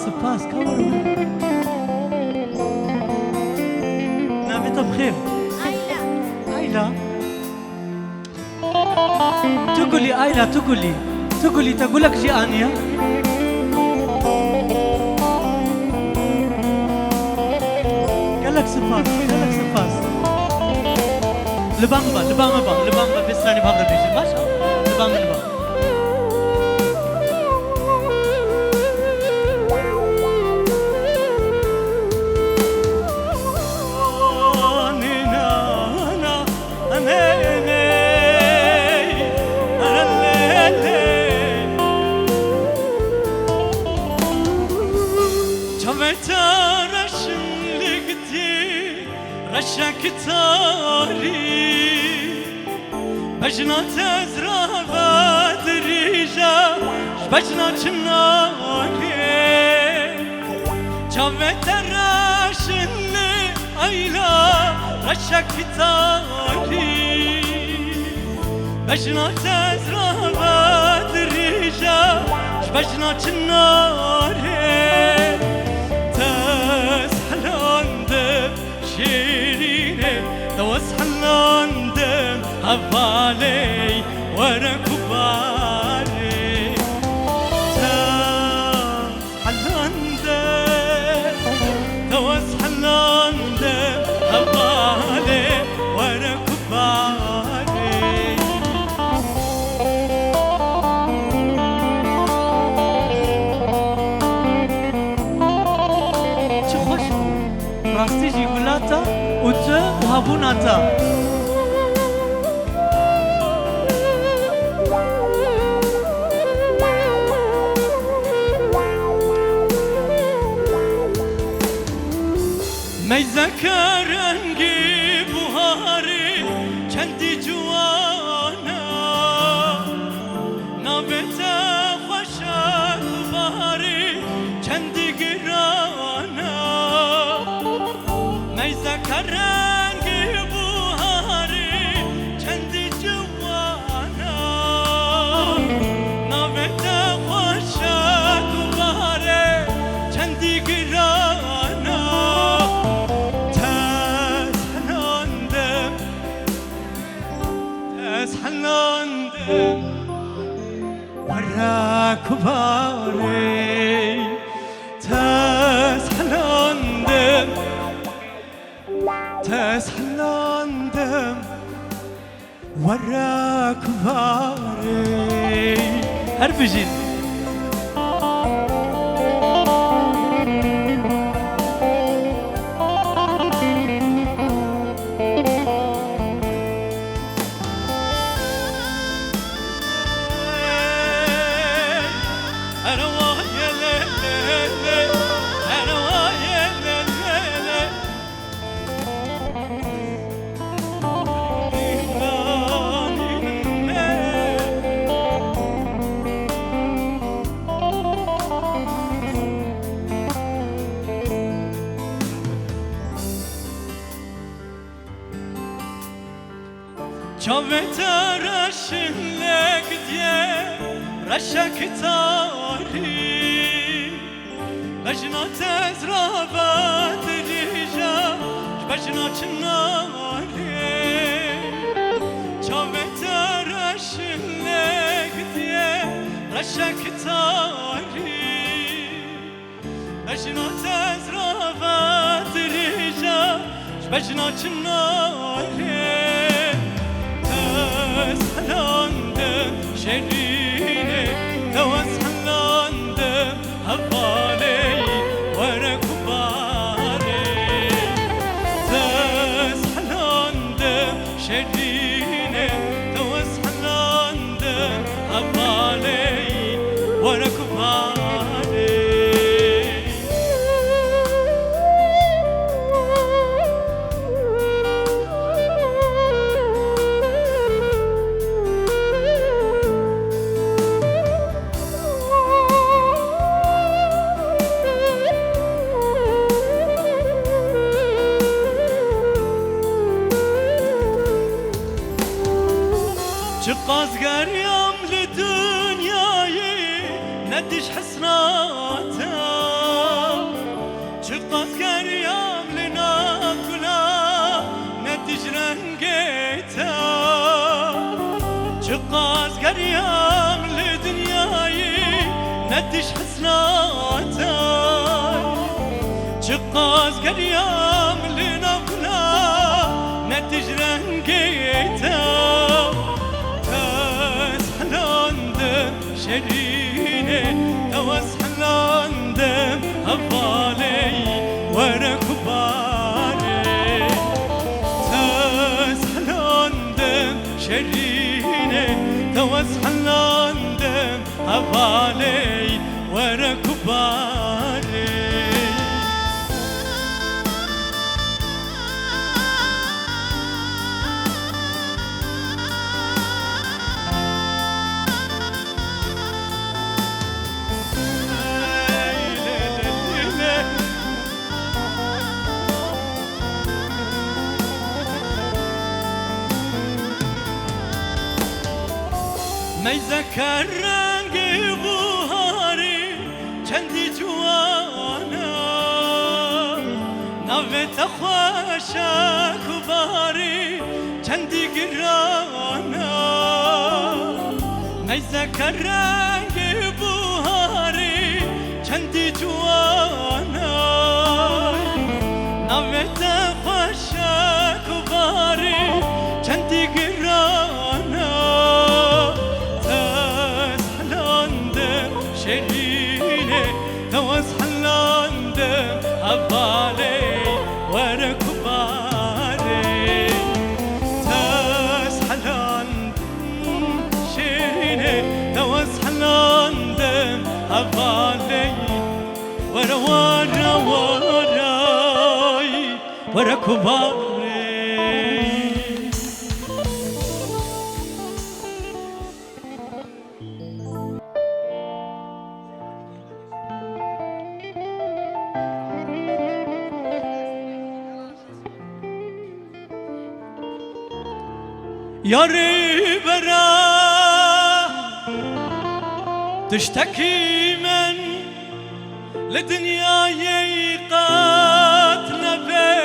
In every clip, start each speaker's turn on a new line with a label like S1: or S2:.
S1: سپاس کامرو نامتها بخير آيلا تقولي آيلا تقولي تقولك جي آنيا قال لك سپاس لبام با بسرانی بام رو بیشتر باشه لبام رشك تاري بجنا تزرع بدريجا بجنا چناري جاوت راشن ايلا رشك تاري بجنا تزرع بدريجا بجنا چناري تسحلند شيريني توسحلندم هفالي وانا كباري تسحلندم توسحلندم هفالي وانا كباري چه خوش راستی جیگولاتا و تو و هبوناتا ميزك رنگی بهاری چندی جوانا نابت خوشت بهاری چندی گرانا ميزك رنگی بهاری چندی جوانا نابت خوشت بهاری چندی گرانا تسحلندم وراك باري تسحلندم وراك باري هربجين جاوت رشلك دي رشك تاري بجنا تزرع بدريجا بجنا چناري جاوت رشلك دي رشك تاري بجنا تزرع بدريجا بجنا چناري تسحلندم شيريني توسحلندم هفالي وانا كباري تسحلندم شيريني توسحلندم هفالي وانا كباري ندش حسناتي شقاز قريام لنا كلا ندش رنقيتا تاس حلاندم شريني تواس حلاندم هفالي ورا كباري تاس حلاندم شريني تواس حلاندم هفالي ورا كباري ميزكر رنگ بوهاری چندی جوانا نوت خوشک باری چندی گرانا ميزكر رنگ بوهاری چندی جوانا نوت خوشک باری چندی گرانا شريني توز حلاندم هبالي ورا كباري تاس حلاندم شريني توز حلاندم هبالي ورا كباري ياري برا تشتكي من لدنيا يقات نبي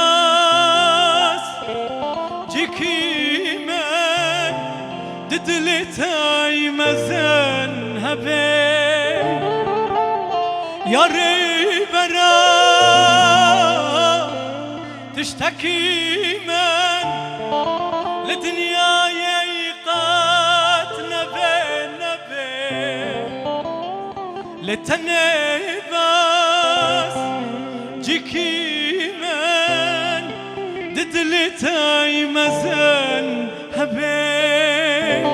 S1: لتنباس جيكي من ددلتاي مزن هبي ياري برا تشتكي من لدنيا يقات نبي لتنباس جيكي من ددلتاي مزن هبي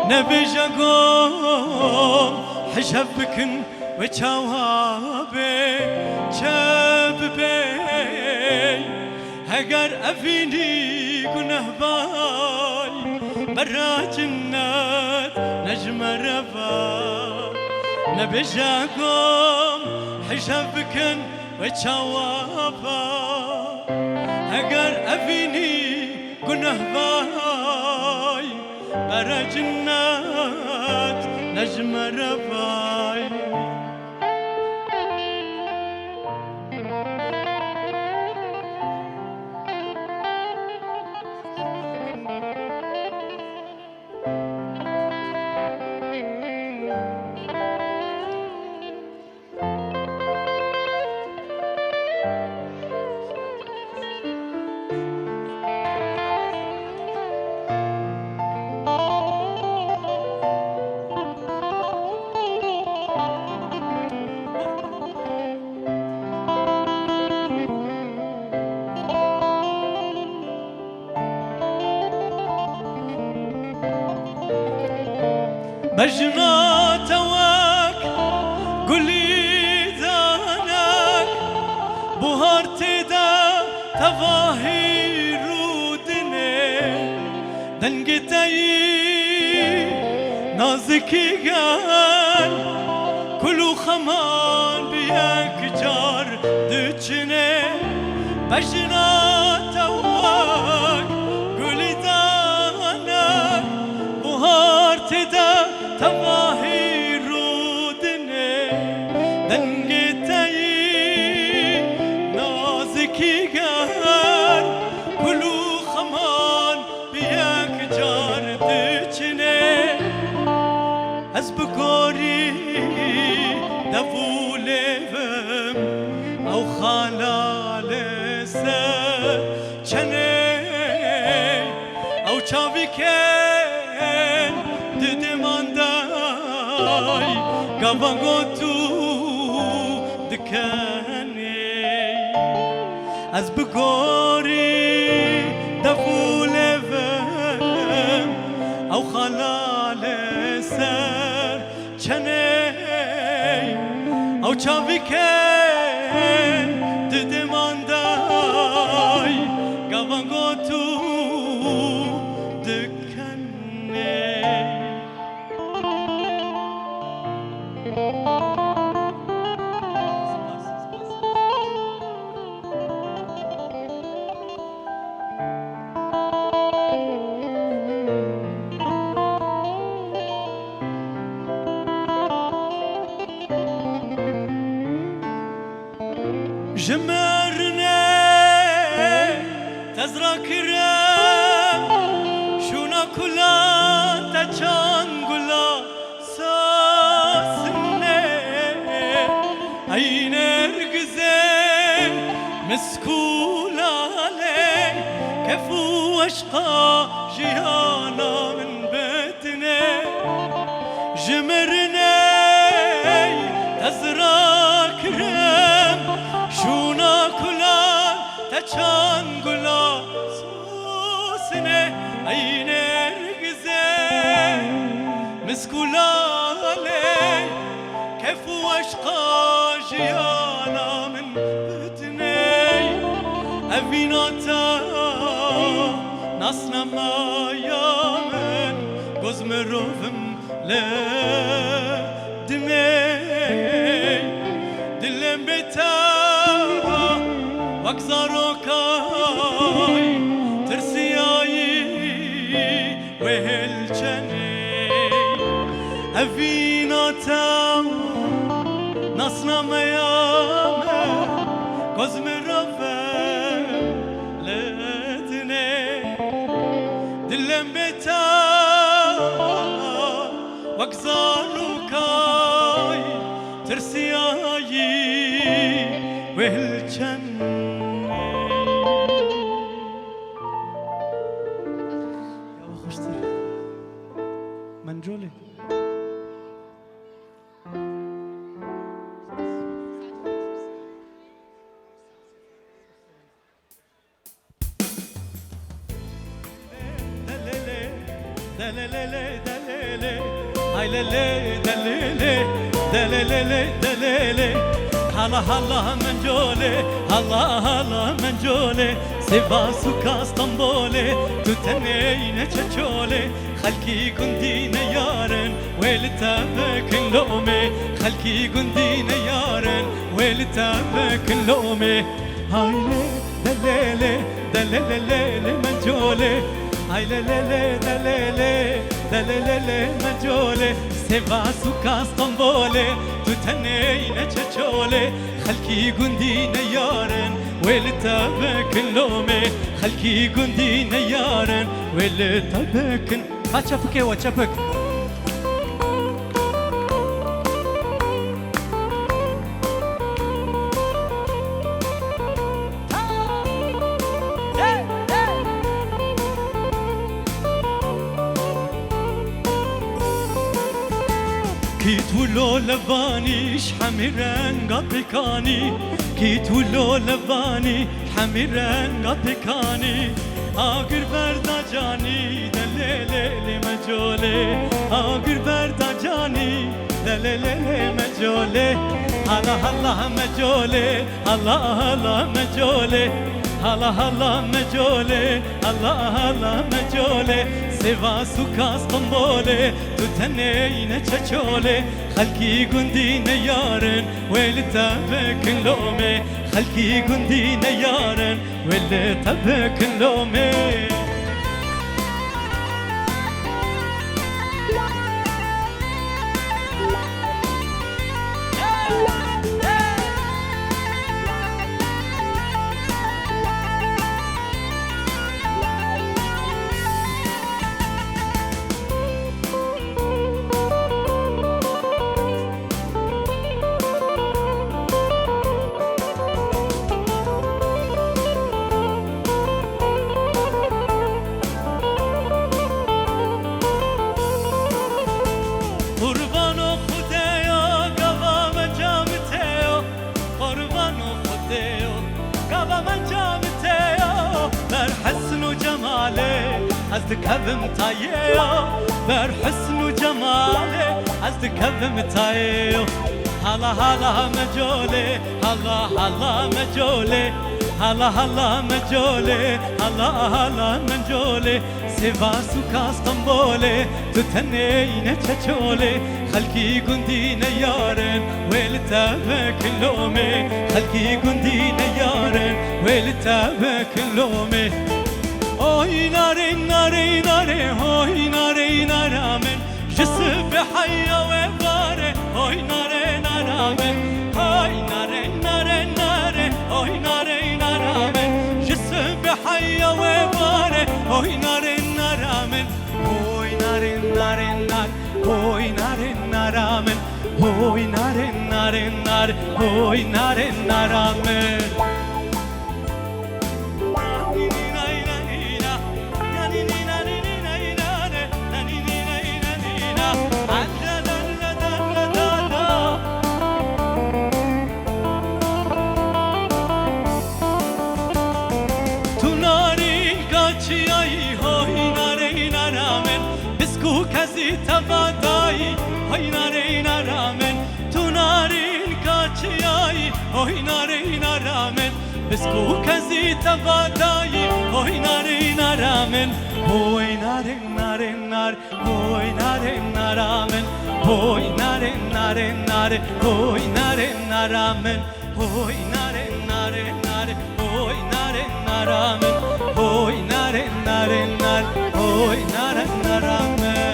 S1: نبي جاقوم حشبكن وچاوابي شببي هگر افینی گناه بای برا جنت نجم رفا نبجاكم حجاب بكن وچاوابا هگر افینی گناه بای برا جنت نجم رفای بجناتك قولي دانك بهارتي دا تظاهر ودني دنقتي نازكي قال كلو خمان بيك جار دجني بجناتك قولي دانك بهارتي دا تظاهر ودني دنقتي نازكي قال كلو خمان بيك جار دجني ken didemandai gavangotu dikani az bgori dafulevem او خلال سر چنی او چاوی ken didemandai gavangotu جمرنا تزركرم شونا كلا تجانغلا ساسنه عين رقزين مسكولا لي كفو اشقى جيانا من بيتنا جمرنا تزركرم شونا كلا تجانغلا سوسنه عين رقزين مسكولا لي كيف واشقى جيانا من بتني أبيناتا ناسنا ما يامن قزم روفم لدمي دلم بتا وكزاروكاي ترسياي وهالجني أفيناتا ناسنا ميامة قزم رفم لدني دلم بتا وكزاروكاي ترسياي وهالجني منجولي دلالي دلالي هاي للي دلالي دلالي دلالي هلا هلا منجولي هلا هلا منجولي سيباس وكاستنبولي تتنين تشولي خلكي كندين يارن ويلتابك اللومي خلكي كندين يارن ويلتابك اللومي هاي دلالي دلالي منجولي هاي للي دلالي دلالي منجولي سيباس وكاستنبولي تتنين تشولي خلكي كندين يارن ويلتابك اللومي خلكي كندين يارن ويلتابك هاتشابك واتشابك كيت ولو لباني شحمران قبكاني كيت ولو لباني حمران قبكاني آقر بردا جاني دلالي مجولي آقر بردا جاني دلالي مجولي هلا هلا مجولي هلا هلا مجولي هلا هلا مجولي هلا هلا مجولي سيفاس وكاستنبولي تتنين تشولي خلكي كندين يارن ويلتابك اللومي خلكي كندين يارن ويلتابك اللومي قربان و خدایا قوام جامتيو قربان و خدایا قوام جامتيو بر حسن و جماله از دکبم تاییو بر حسن و جماله از دکبم تاییو هلا هلا مجوله هلا هلا مجوله هلا هلا مجوله هلا هلا مجوله سواس و کاستانبوله تو تنین چچوله خلقی گندی نیارن ویل تبکلومه خلقی گندی نیارن ویل تبکلومه اوی ناره ناره ناره اوی ناره نارامن جسب حیا و باره اوی ناره نارامن اوی ناره ناره ناره اوی ناره نارامن جسب حیا و باره اوی ناره نارامن اوی ناره ناره نار اوی ناره نارامن اوی ناره ناره نار اوی ناره نارامن کسی تبادایی های ناره نرامن تو نارین کاچیایی های ناره نرامن بسکو کسی تبادایی های ناره نرامن های ناره ناره نار های ناره نرامن های ناره ناره ناره های ناره نرامن های ناره ناره ناره های ناره نرامن های ناره ناره نار های ناره نرامن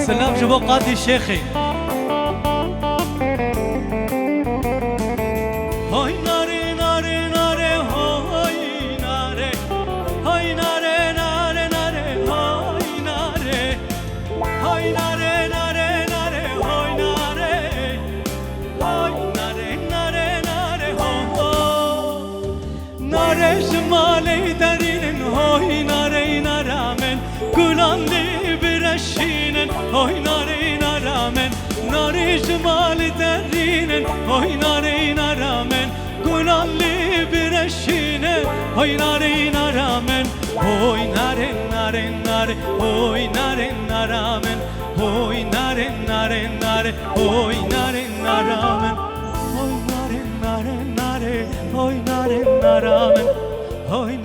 S1: سلام جبو قاضي شيخي هاي ناري ناري ناري هاي ناري هاي ناري ناري ناري هاي ناري هاي ناري ناري ناري هاي ناري هاي ناري ناري ناري هاي ناري شمالي درين هاي ناري نارامن قلندي برشينن هاي ناري نارامن ناري جمال درينن هاي ناري نارامن قلندي برشينن هاي ناري نارامن هاي ناري ناري ناري هاي ناري نارامن هاي ناري ناري ناري هاي ناري نارامن هاي ناري ناري ناري هاي ناري نارامن هاي